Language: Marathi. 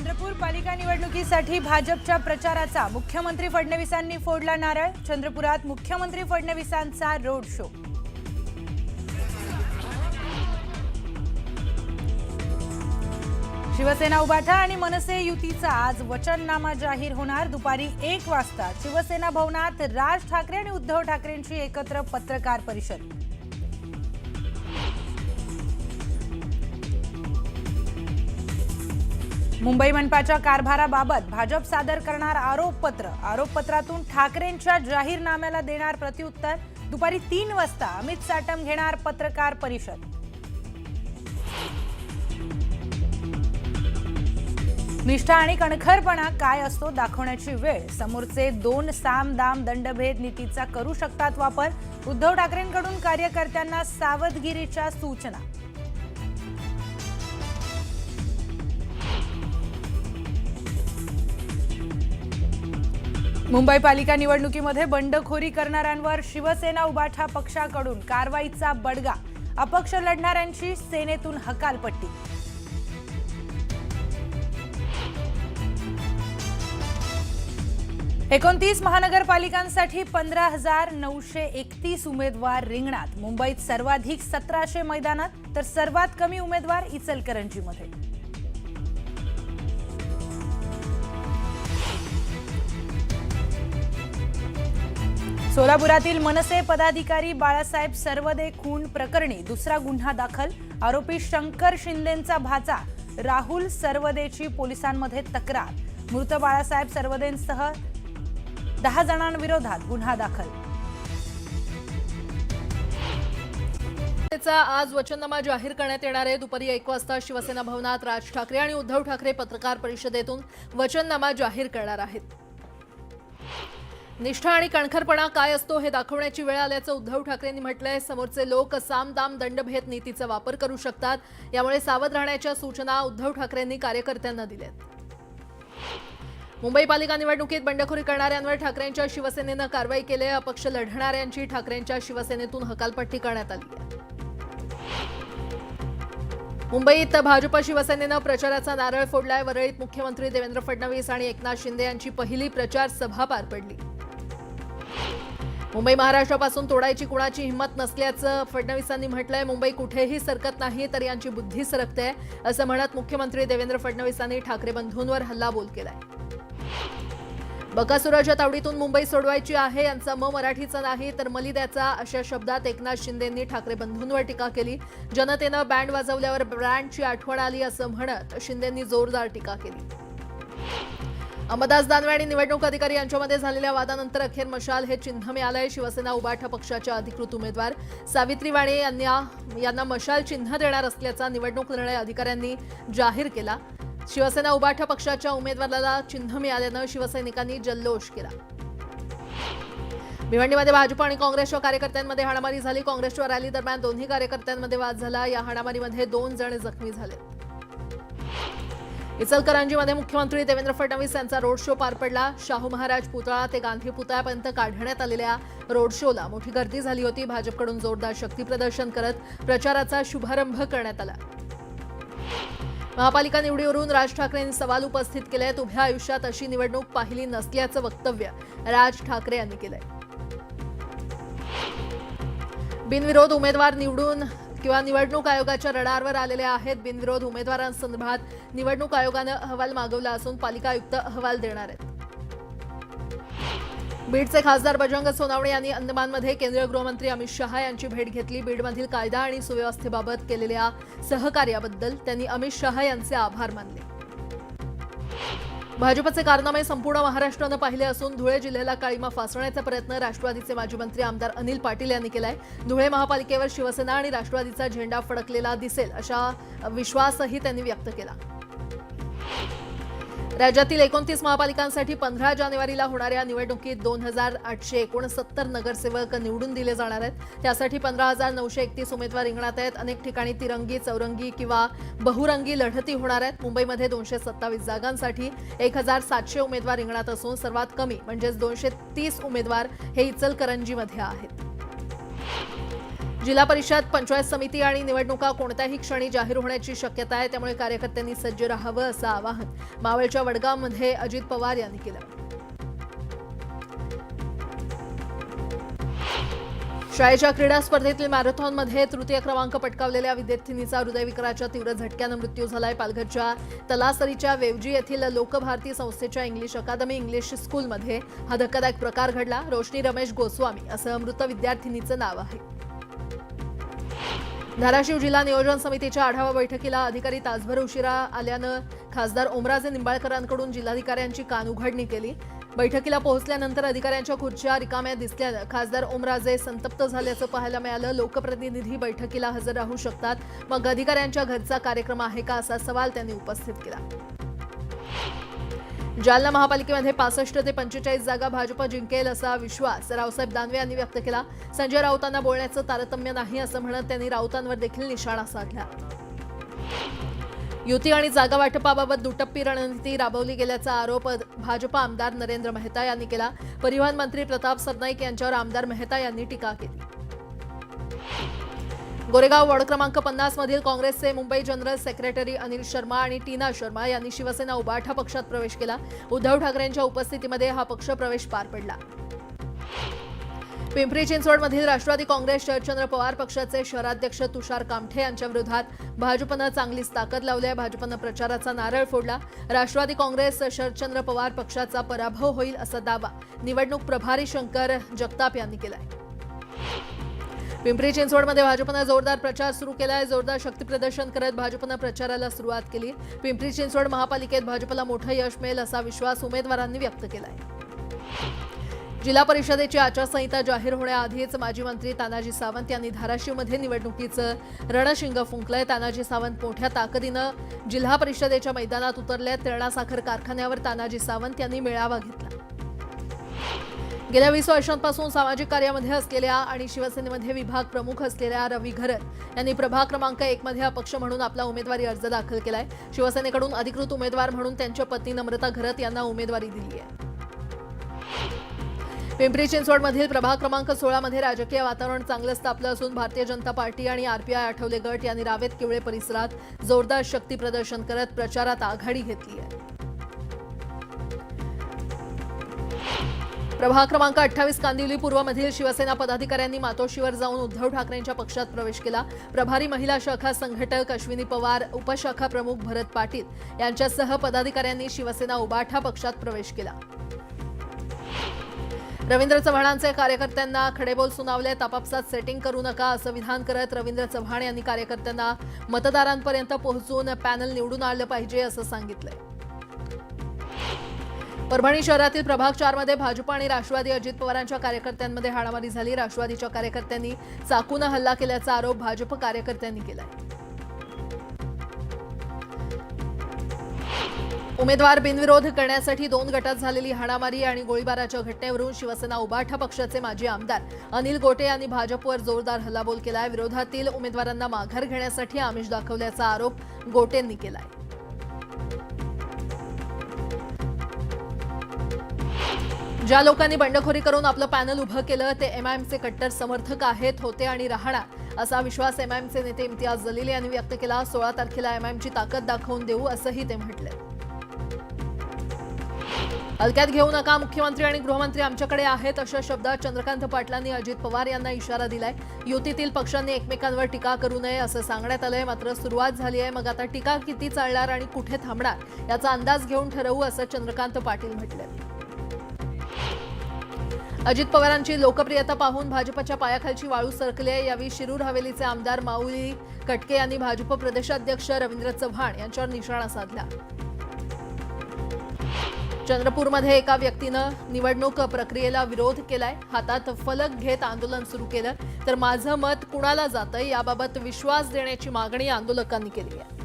चंद्रपूर पालिका निवडणुकीसाठी भाजपच्या प्रचाराचा मुख्यमंत्री फडणवीसांनी फोडला नारळ। चंद्रपुरात मुख्यमंत्री फडणवीसांचा रोड शो। शिवसेना उभाठा आणि मनसे युतीचा आज वचननामा जाहीर होणार। दुपारी 1 वाजता शिवसेना भवनात राज ठाकरे आणि उद्धव ठाकरेंची एकत्र पत्रकार परिषद। मुंबई मनपाच्या कारभाराबाबत भाजप सादर करणार आरोपपत्र। आरोपपत्रातून ठाकरेंच्या जाहीरनाम्याला देणार प्रत्युत्तर। दुपारी 3 वाजता अमित साटम घेणार पत्रकार परिषद। निष्ठा आणि कणखरपणा काय असतो दाखवण्याची वेळ। समोरचे 2 साम दाम दंडभेद नीतीचा करू शकतात वापर। उद्धव ठाकरेंकडून कार्यकर्त्यांना सावधगिरीच्या सूचना। मुंबई पालिका निवडणुकीमध्ये बंडखोरी करणाऱ्यांवर शिवसेना उभाठा पक्षाकडून कारवाईचा बडगा। अपक्ष लढणाऱ्यांची सेनेतून हकालपट्टी। एकोणतीस महानगरपालिकांसाठी 15,931 उमेदवार रिंगणात। मुंबईत सर्वाधिक 1700 मैदानात तर सर्वात कमी उमेदवार इचलकरंजीमध्ये। सोलापुरातील मनसे पदाधिकारी बाळासाहेब सरवदे खून प्रकरणी दुसरा गुन्हा दाखल। आरोपी शंकर शिंदेंचा भाचा राहुल सरवदेची पोलिसांमध्ये तक्रार। मृत बाळासाहेब सरवदेंसह 10 जणांविरोधात गुन्हा दाखल। आज वचननामा जाहीर करण्यात येणार आहे। दुपारी 1 वाजता शिवसेना भवनात राज ठाकरे आणि उद्धव ठाकरे पत्रकार परिषदेतून वचननामा जाहीर करणार आहेत। निष्ठा आणि कणखरपणा काय असतो हे दाखवण्याची वेळ आल्याचं उद्धव ठाकरेंनी म्हटलंय। समोरचे लोक साम दाम दंडभेद नीतीचा वापर करू शकतात, यामुळे सावध राहण्याच्या सूचना उद्धव ठाकरेंनी कार्यकर्त्यांना दिल्यात। मुंबई पालिका निवडणुकीत बंडखोरी करणाऱ्यांवर ठाकरेंच्या शिवसेनेनं कारवाई केली आहे। अपक्ष लढणाऱ्यांची ठाकरेंच्या शिवसेनेतून हकालपट्टी करण्यात आली आहे। मुंबईत भाजप शिवसेनेनं प्रचाराचा नारळ फोडलाय। वरळीत मुख्यमंत्री देवेंद्र फडणवीस आणि एकनाथ शिंदे यांची पहिली प्रचार सभा पार पडली। मुंबई महाराष्ट्रापासून तोडायची कुणाची हिंमत नसल्याचं फडणवीसांनी म्हटलंय। मुंबई कुठेही सरकत नाही तर यांची बुद्धी सरकते असं म्हणत मुख्यमंत्री देवेंद्र फडणवीसांनी ठाकरे बंधूंवर हल्लाबोल केलाय। बकासुराच्या तावडीतून मुंबई सोडवायची आहे, यांचा मराठीचा नाही तर मलिद्याचा अशा शब्दात एकनाथ शिंदेंनी ठाकरे बंधूंवर टीका केली। जनतेनं बँड वाजवल्यावर ब्रँडची आठवण आली असं म्हणत शिंदेंनी जोरदार टीका केली। अंबादास दानवे आणि निवडणूक अधिकारी यांच्यामध्ये झालेल्या वादानंतर अखेर मशाल हे चिन्ह मिळालंय। शिवसेना उभाठा पक्षाच्या अधिकृत उमेदवार सावित्री वाणे यांना मशाल चिन्ह देणार असल्याचा निवडणूक निर्णय अधिकाऱ्यांनी जाहीर केला। शिवसेना उभाठा पक्षाच्या उमेदवाराला चिन्ह मिळाल्यानं शिवसैनिकांनी जल्लोष केला। भिवंडीमध्ये भाजप आणि काँग्रेसच्या कार्यकर्त्यांमध्ये हाणामारी झाली। काँग्रेसच्या रॅली दरम्यान दोन्ही कार्यकर्त्यांमध्ये वाद झाला। या हाणामारीमध्ये 2 जण जखमी झाले। इचलकरंजीमध्ये मुख्यमंत्री देवेंद्र फडणवीस यांचा रोड शो पार पडला। शाहू महाराज पुतळा ते गांधी पुतळ्यापर्यंत काढण्यात आलेल्या रोड शोला मोठी गर्दी झाली होती। भाजपकडून जोरदार शक्तीप्रदर्शन करत प्रचाराचा शुभारंभ करण्यात आला। महापालिका निवडीवरून राज ठाकरेंनी सवाल उपस्थित केले आहेत। उभ्या आयुष्यात अशी निवडणूक पाहिली नसल्याचं वक्तव्य राज ठाकरे यांनी केलंय। बिनविरोध उमेदवार निवडणूक आयोगाच्या रडारवर आलेले आहेत। बिनविरोध उमेदवारांसंदर्भात निवडणूक आयोगानं अहवाल मागवला असून पालिका आयुक्त अहवाल देणार आहेत। बीडचे खासदार बजरंग सोनवणे यांनी अंदमानमध्ये केंद्रीय गृहमंत्री अमित शहा यांची भेट घेतली। बीडमधील कायदा आणि सुव्यवस्थेबाबत केलेल्या सहकार्याबद्दल त्यांनी अमित शहा यांचे आभार मानले। भाजपचे कारनामे संपूर्ण महाराष्ट्रानं पाहिले असून धुळे जिल्ह्याला काळीमा फासण्याचा प्रयत्न राष्ट्रवादीचे माजी मंत्री आमदार अनिल पाटील यांनी केलाय। धुळे महापालिकेवर शिवसेना आणि राष्ट्रवादीचा झेंडा फडकलेला दिसेल असा विश्वासही त्यांनी व्यक्त केला। राज्यातील 29 महापालिकांसाठी 15 जानेवारीला होणाऱ्या निवडणुकीत 2,869 नगरसेवक निवडून दिले जाणार आहेत। त्यासाठी 15,931 उमेदवार रिंगणात आहेत। अनेक ठिकाणी तिरंगी, चौरंगी किंवा बहुरंगी लढती होणार आहेत। मुंबईमध्ये 227 जागांसाठी 1,700 उमेदवार रिंगणात असून सर्वात कमी म्हणजे 230 उमेदवार हे इचलकरंजीमध्ये आहेत। जिल्हा परिषद पंचायत समिती आणि निवडणुका कोणत्याही क्षणी जाहीर होण्याची शक्यता आहे, त्यामुळे कार्यकर्त्यांनी सज्ज राहावं असं आवाहन मावळच्या वडगावमध्ये अजित पवार यांनी केलं. शाळेच्या क्रीडा स्पर्धेतील मॅरेथॉनमध्ये तृतीय क्रमांक पटकावलेल्या विद्यार्थिनीचा हृदयविकाराच्या तीव्र झटक्यानं मृत्यू झालाय. पालघरच्या तलासरीच्या वेवजी येथील लोकभारती संस्थेच्या इंग्लिश अकादमी इंग्लिश स्कूलमध्ये हा धक्कादायक प्रकार घडला. रोशनी रमेश गोस्वामी असं मृत विद्यार्थिनीचं नाव आहे. धाराशिव जिल्हा नियोजन समितीच्या आढावा बैठकीला अधिकारी तासभर उशिरा आल्यानं खासदार ओमराजे निंबाळकरांकडून जिल्हाधिकाऱ्यांची कानउघडणी केली. बैठकीला पोहोचल्यानंतर अधिकाऱ्यांच्या खुर्च्या रिकाम्या दिसल्यानं खासदार ओमराजे संतप्त झाल्याचं पाहायला मिळालं. लोकप्रतिनिधी बैठकीला हजर राहू शकतात, मग अधिकाऱ्यांच्या घरचा कार्यक्रम आहे का, असा सवाल त्यांनी उपस्थित केला. जालना महापालिकेमध्ये 65 ते 45 जागा भाजप जिंकेल असा विश्वास रावसाहेब दानवे यांनी व्यक्त केला. संजय राऊतांना बोलण्याचं तारतम्य नाही असं म्हणत त्यांनी राऊतांवर देखील निशाणा साधला. युती आणि जागा वाटपाबाबत दुटप्पी रणनीती राबवली गेल्याचा आरोप भाजप आमदार नरेंद्र मेहता यांनी केला. परिवहन मंत्री प्रताप सरनाईक यांच्यावर आमदार मेहता यांनी टीका केली. गोरेगाव वॉर्ड क्रमांक 50 मधील काँग्रेसचे मुंबई जनरल सेक्रेटरी अनिल शर्मा आणि टीना शर्मा यांनी शिवसेना उबाठा पक्षात प्रवेश केला. उद्धव ठाकरेंच्या उपस्थितीमध्ये हा पक्ष प्रवेश पार पडला. पिंपरी चिंचवडमधील राष्ट्रवादी काँग्रेस शरदचंद्र पवार पक्षाचे शहराध्यक्ष तुषार कामठे यांच्या विरोधात भाजपनं चांगलीच ताकद लावली आहे. भाजपनं प्रचाराचा नारळ फोडला. राष्ट्रवादी काँग्रेस शरदचंद्र पवार पक्षाचा पराभव होईल असा दावा निवडणूक प्रभारी शंकर जगताप यांनी केलाय. पिंपरी चिंचवडमध्ये भाजपनं जोरदार प्रचार सुरू केलाय. जोरदार शक्तीप्रदर्शन करत भाजपनं प्रचाराला सुरुवात केली. पिंपरी चिंचवड महापालिकेत भाजपला मोठं यश मिळेल असा विश्वास उमेदवारांनी व्यक्त केलाय. जिल्हा परिषदेची आचारसंहिता जाहीर होण्याआधीच माजी मंत्री तानाजी सावंत यांनी धाराशिवमध्ये निवडणुकीचं रणशिंग फुंकलंय. तानाजी सावंत मोठ्या ताकदीनं जिल्हा परिषदेच्या मैदानात उतरले. तेरणा साखर कारखान्यावर तानाजी सावंत यांनी मेळावा घेतला. गेल्या 20 वर्षांपासून सामाजिक कार्यामध्ये असलेल्या आणि शिवसेनेमध्ये विभाग प्रमुख असलेल्या रवी घरत यांनी प्रभाग क्रमांक 1 मध्ये अपक्ष म्हणून आपला उमेदवारी अर्ज दाखल केलाय. शिवसेनेकडून अधिकृत उमेदवार म्हणून त्यांच्या पत्नी नम्रता घरत यांना उमेदवारी दिली आहे. पिंपरी चिंचवडमधील प्रभाग क्रमांक 16 मध्ये राजकीय वातावरण चांगलंच तापलं असून भारतीय जनता पार्टी आणि आरपीआय आठवले गट यांनी रावेत किवळे परिसरात जोरदार शक्ती प्रदर्शन करत प्रचारात आघाडी घेतली आहे. प्रभाग क्रमांक 28 कांदिवली पूर्वमधील शिवसेना पदाधिकाऱ्यांनी मातोश्रीवर जाऊन उद्धव ठाकरेंच्या पक्षात प्रवेश केला. प्रभारी महिला शाखा संघटक अश्विनी पवार, उपशाखा प्रमुख भरत पाटील यांच्यासह पदाधिकाऱ्यांनी शिवसेना उबाठा पक्षात प्रवेश केला. रवींद्र चव्हाणांचे कार्यकर्त्यांना खडेबोल सुनावले. आपापसात सेटिंग करू नका असं विधान करत रवींद्र चव्हाण यांनी कार्यकर्त्यांना मतदारांपर्यंत पोहोचून पॅनल निवडून आणलं पाहिजे असं सांगितलंय. परभणी शहरातील प्रभाग 4 मध्ये भाजप आणि राष्ट्रवादी अजित पवारांच्या कार्यकर्त्यांमध्ये हाणामारी झाली. राष्ट्रवादीच्या कार्यकर्त्यांनी चाकून हल्ला केल्याचा आरोप भाजप कार्यकर्त्यांनी केलाय. उमेदवार बिनविरोध करण्यासाठी 2 गटात झालेली हाणामारी आणि गोळीबाराच्या घटनेवरून शिवसेना उबाठा पक्षाचे माजी आमदार अनिल गोटे यांनी भाजपवर जोरदार हल्लाबोल केलाय. विरोधातील उमेदवारांना माघार घेण्यासाठी आमिष दाखवल्याचा आरोप गोटेंनी केलाय. ज्या लोकांनी बंडखोरी करून आपलं पॅनल उभं केलं ते एमआयएमचे कट्टर समर्थक आहेत, होते आणि राहणार असा विश्वास एमआयएमचे नेते इम्तियाज जलील यांनी व्यक्त केला. 16 तारखेला एमआयएमची ताकद दाखवून देऊ असंही ते म्हटले. हलक्यात घेऊ नका, मुख्यमंत्री आणि गृहमंत्री आमच्याकडे आहेत अशा शब्दात चंद्रकांत पाटलांनी अजित पवार यांना इशारा दिलाय. युतीतील पक्षांनी एकमेकांवर टीका करू नये असं सांगण्यात आलंय. मात्र सुरुवात झाली आहे, मग आता टीका किती चालणार आणि कुठे थांबणार याचा अंदाज घेऊन ठरवू असं चंद्रकांत पाटील म्हटले. अजित पवारांची लोकप्रियता पाहून भाजपच्या पायाखालची वाळू सरकली आहे. यावेळी शिरूर हवेलीचे आमदार माऊली कटके यांनी भाजप प्रदेशाध्यक्ष रवींद्र चव्हाण यांच्यावर निशाणा साधला. चंद्रपूरमध्ये एका व्यक्तीनं निवडणूक प्रक्रियेला विरोध केलाय. हातात फलक घेत आंदोलन सुरू केलं. तर माझं मत कुणाला जातंय याबाबत विश्वास देण्याची मागणी आंदोलकांनी केली आहे.